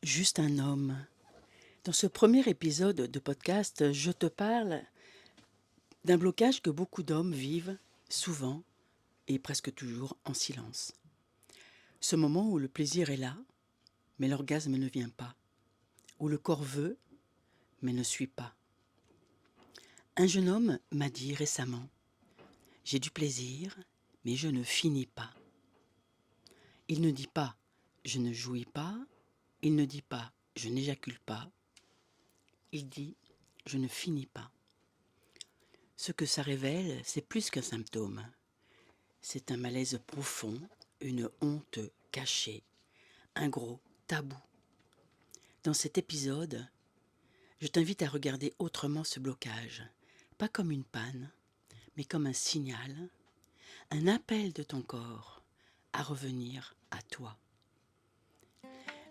Juste un homme. Dans ce premier épisode de podcast, je te parle d'un blocage que beaucoup d'hommes vivent souvent et presque toujours en silence. Ce moment où le plaisir est là, mais l'orgasme ne vient pas. Où le corps veut, mais ne suit pas. Un jeune homme m'a dit récemment: j'ai du plaisir, mais je ne finis pas. Il ne dit pas je ne jouis pas, il ne dit pas je n'éjacule pas, il dit je ne finis pas. Ce que ça révèle, c'est plus qu'un symptôme. C'est un malaise profond, une honte cachée, un gros tabou. Dans cet épisode, je t'invite à regarder autrement ce blocage, pas comme une panne, mais comme un signal, un appel de ton corps à revenir à toi.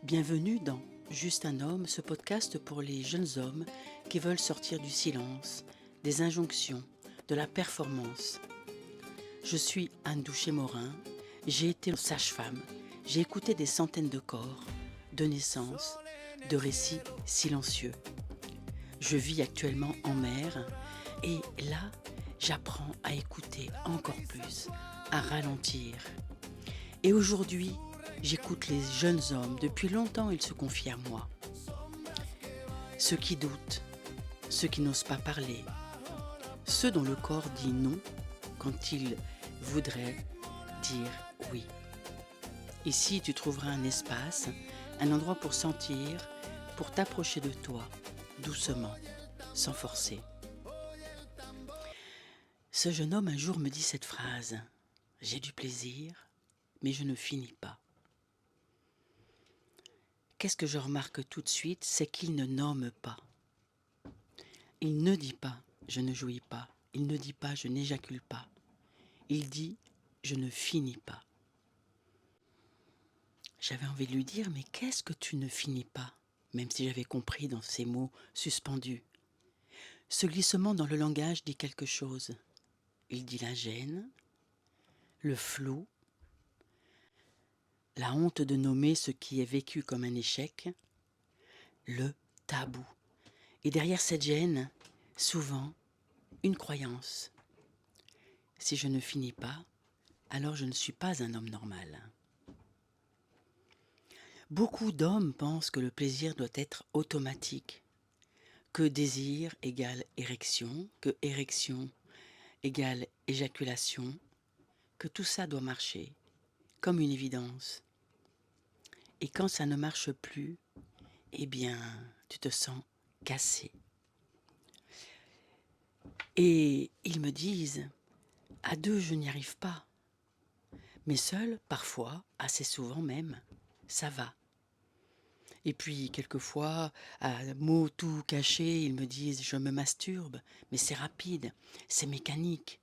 Bienvenue dans Juste un homme, ce podcast pour les jeunes hommes qui veulent sortir du silence, des injonctions, de la performance. Je suis Anne Douché-Morin, j'ai été sage-femme, j'ai écouté des centaines de corps, de naissances, de récits silencieux. Je vis actuellement en mer et là, j'apprends à écouter encore plus, à ralentir. Et aujourd'hui, j'écoute les jeunes hommes, depuis longtemps ils se confient à moi. Ceux qui doutent, ceux qui n'osent pas parler, ceux dont le corps dit non quand il voudrait dire oui. Ici, tu trouveras un espace, un endroit pour sentir, pour t'approcher de toi, doucement, sans forcer. Ce jeune homme un jour me dit cette phrase: j'ai du plaisir, mais je ne finis pas. Qu'est-ce que je remarque tout de suite, c'est qu'il ne nomme pas. Il ne dit pas je ne jouis pas, il ne dit pas je n'éjacule pas. Il dit je ne finis pas. J'avais envie de lui dire: mais qu'est-ce que tu ne finis pas? Même si j'avais compris dans ces mots suspendus. Ce glissement dans le langage dit quelque chose. Il dit la gêne, le flou, la honte de nommer ce qui est vécu comme un échec, le tabou. Et derrière cette gêne, souvent, une croyance. Si je ne finis pas, alors je ne suis pas un homme normal. Beaucoup d'hommes pensent que le plaisir doit être automatique, que désir égale érection, que érection égale éjaculation, que tout ça doit marcher, comme une évidence. Et quand ça ne marche plus, eh bien, tu te sens cassé. Et ils me disent: à deux, je n'y arrive pas. Mais seul, parfois, assez souvent même, ça va. Et puis, quelquefois, à mots tout cachés, ils me disent: je me masturbe, mais c'est rapide, c'est mécanique.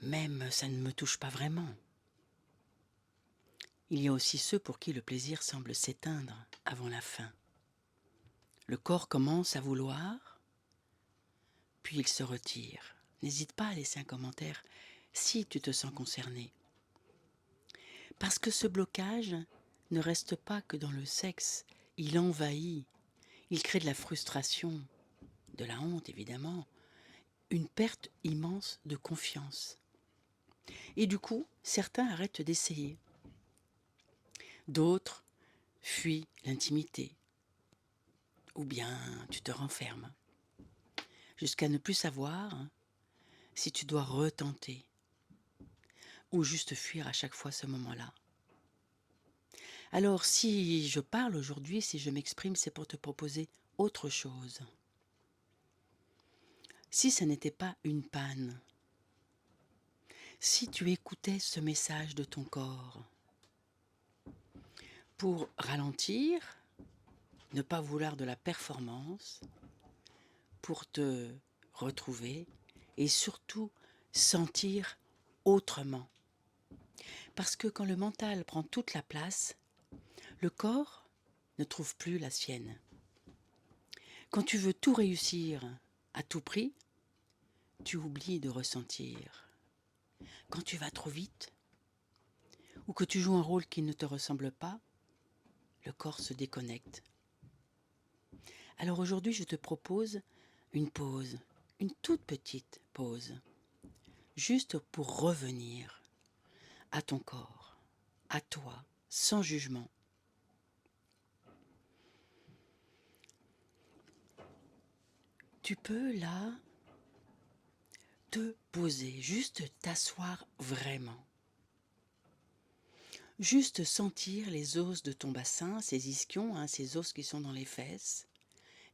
Même, ça ne me touche pas vraiment. Il y a aussi ceux pour qui le plaisir semble s'éteindre avant la fin. Le corps commence à vouloir, puis il se retire. N'hésite pas à laisser un commentaire si tu te sens concerné. Parce que ce blocage ne reste pas que dans le sexe, il envahit, il crée de la frustration, de la honte évidemment, une perte immense de confiance. Et du coup, certains arrêtent d'essayer. D'autres fuient l'intimité. Ou bien tu te renfermes, jusqu'à ne plus savoir si tu dois retenter ou juste fuir à chaque fois ce moment-là. Alors si je parle aujourd'hui, si je m'exprime, c'est pour te proposer autre chose. Si ce n'était pas une panne, si tu écoutais ce message de ton corps, pour ralentir, ne pas vouloir de la performance, pour te retrouver et surtout sentir autrement. Parce que quand le mental prend toute la place, le corps ne trouve plus la sienne. Quand tu veux tout réussir à tout prix, tu oublies de ressentir. Quand tu vas trop vite, ou que tu joues un rôle qui ne te ressemble pas, le corps se déconnecte. Alors aujourd'hui, je te propose une pause, une toute petite pause, juste pour revenir à ton corps, à toi, sans jugement. Tu peux là te poser, juste t'asseoir vraiment. Juste sentir les os de ton bassin, ces ischions, ces os qui sont dans les fesses,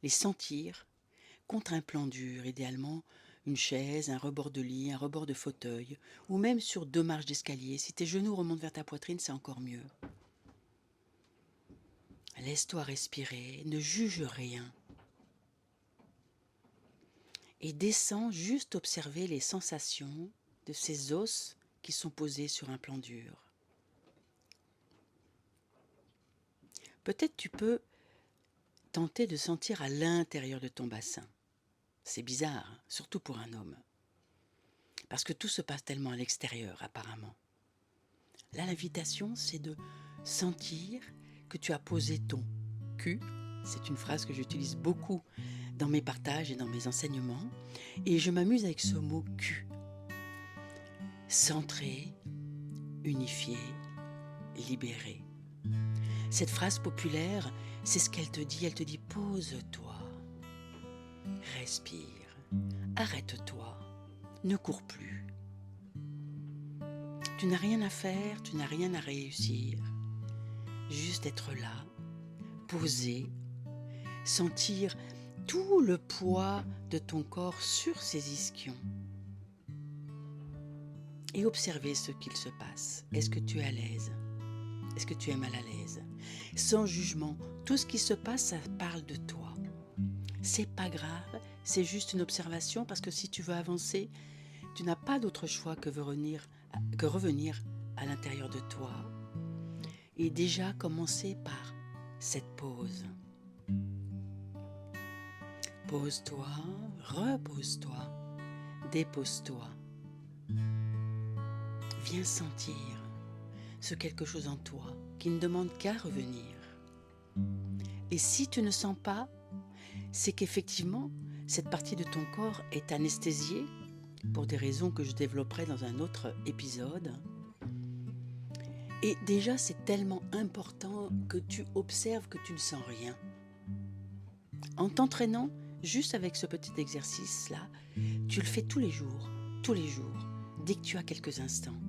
les sentir contre un plan dur, idéalement une chaise, un rebord de lit, un rebord de fauteuil, ou même sur 2 marches d'escalier. Si tes genoux remontent vers ta poitrine, c'est encore mieux. Laisse-toi respirer, ne juge rien. Et descends juste observer les sensations de ces os qui sont posés sur un plan dur. Peut-être tu peux tenter de sentir à l'intérieur de ton bassin. C'est bizarre, surtout pour un homme. Parce que tout se passe tellement à l'extérieur, apparemment. Là, l'invitation, c'est de sentir que tu as posé ton cul. C'est une phrase que j'utilise beaucoup dans mes partages et dans mes enseignements. Et je m'amuse avec ce mot cul. Centré, unifié, libéré. Cette phrase populaire, c'est ce qu'elle te dit. Elle te dit pose-toi, respire, arrête-toi, ne cours plus. Tu n'as rien à faire, tu n'as rien à réussir. Juste être là, posé, sentir tout le poids de ton corps sur ces ischions. Et observer ce qu'il se passe. Est-ce que tu es à l'aise ? Est-ce que tu es mal à l'aise ? Sans jugement, tout ce qui se passe, ça parle de toi. C'est pas grave, c'est juste une observation parce que si tu veux avancer, tu n'as pas d'autre choix que revenir à l'intérieur de toi et déjà commencer par cette pause. Pose-toi, repose-toi, dépose-toi. Viens sentir ce quelque chose en toi qui ne demande qu'à revenir. Et si tu ne sens pas, c'est qu'effectivement, cette partie de ton corps est anesthésiée pour des raisons que je développerai dans un autre épisode. Et déjà, c'est tellement important que tu observes que tu ne sens rien. En t'entraînant, juste avec ce petit exercice-là, tu le fais tous les jours, dès que tu as quelques instants.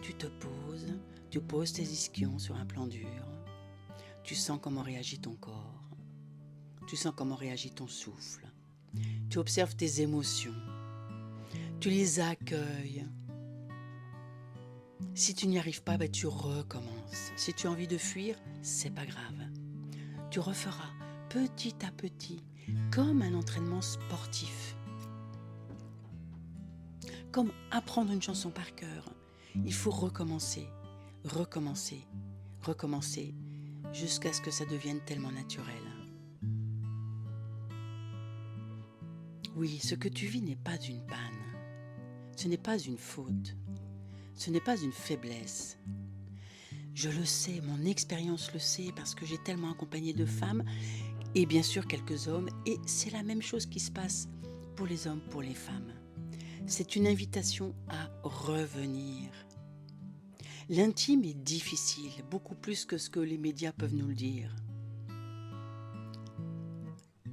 Tu te poses, tu poses tes ischions sur un plan dur, tu sens comment réagit ton corps, tu sens comment réagit ton souffle, tu observes tes émotions, tu les accueilles. Si tu n'y arrives pas, tu recommences. Si tu as envie de fuir, c'est pas grave. Tu referas petit à petit, comme un entraînement sportif. Comme apprendre une chanson par cœur. Il faut recommencer, jusqu'à ce que ça devienne tellement naturel. Oui, ce que tu vis n'est pas une panne. Ce n'est pas une faute. Ce n'est pas une faiblesse. Je le sais, mon expérience le sait, parce que j'ai tellement accompagné de femmes, et bien sûr quelques hommes, et c'est la même chose qui se passe pour les hommes, pour les femmes. C'est une invitation à revenir. L'intime est difficile, beaucoup plus que ce que les médias peuvent nous le dire.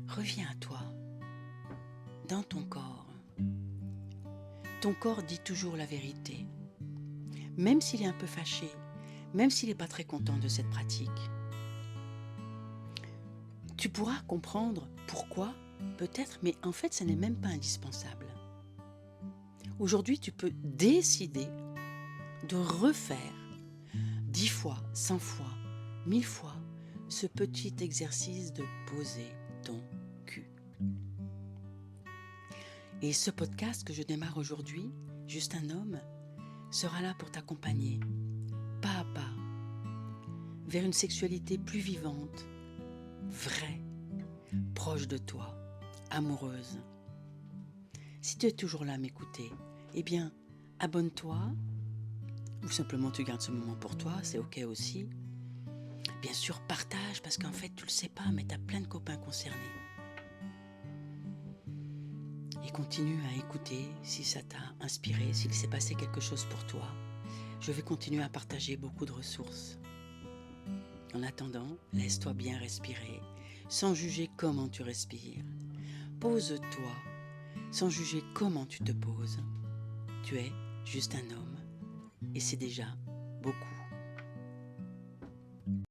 Reviens à toi, dans ton corps. Ton corps dit toujours la vérité, même s'il est un peu fâché, même s'il n'est pas très content de cette pratique. Tu pourras comprendre pourquoi, peut-être, mais en fait, ça n'est même pas indispensable. Aujourd'hui, tu peux décider de refaire 10 fois, 100 fois, 1000 fois ce petit exercice de poser ton cul. Et ce podcast que je démarre aujourd'hui, Juste un homme, sera là pour t'accompagner, pas à pas, vers une sexualité plus vivante, vraie, proche de toi, amoureuse. Si tu es toujours là à m'écouter, eh bien, abonne-toi, ou simplement tu gardes ce moment pour toi, c'est ok aussi. Bien sûr, partage, parce qu'en fait, tu le sais pas, mais tu as plein de copains concernés. Et continue à écouter si ça t'a inspiré, s'il s'est passé quelque chose pour toi. Je vais continuer à partager beaucoup de ressources. En attendant, laisse-toi bien respirer, sans juger comment tu respires. Pose-toi, sans juger comment tu te poses. Tu es juste un homme, et c'est déjà beaucoup.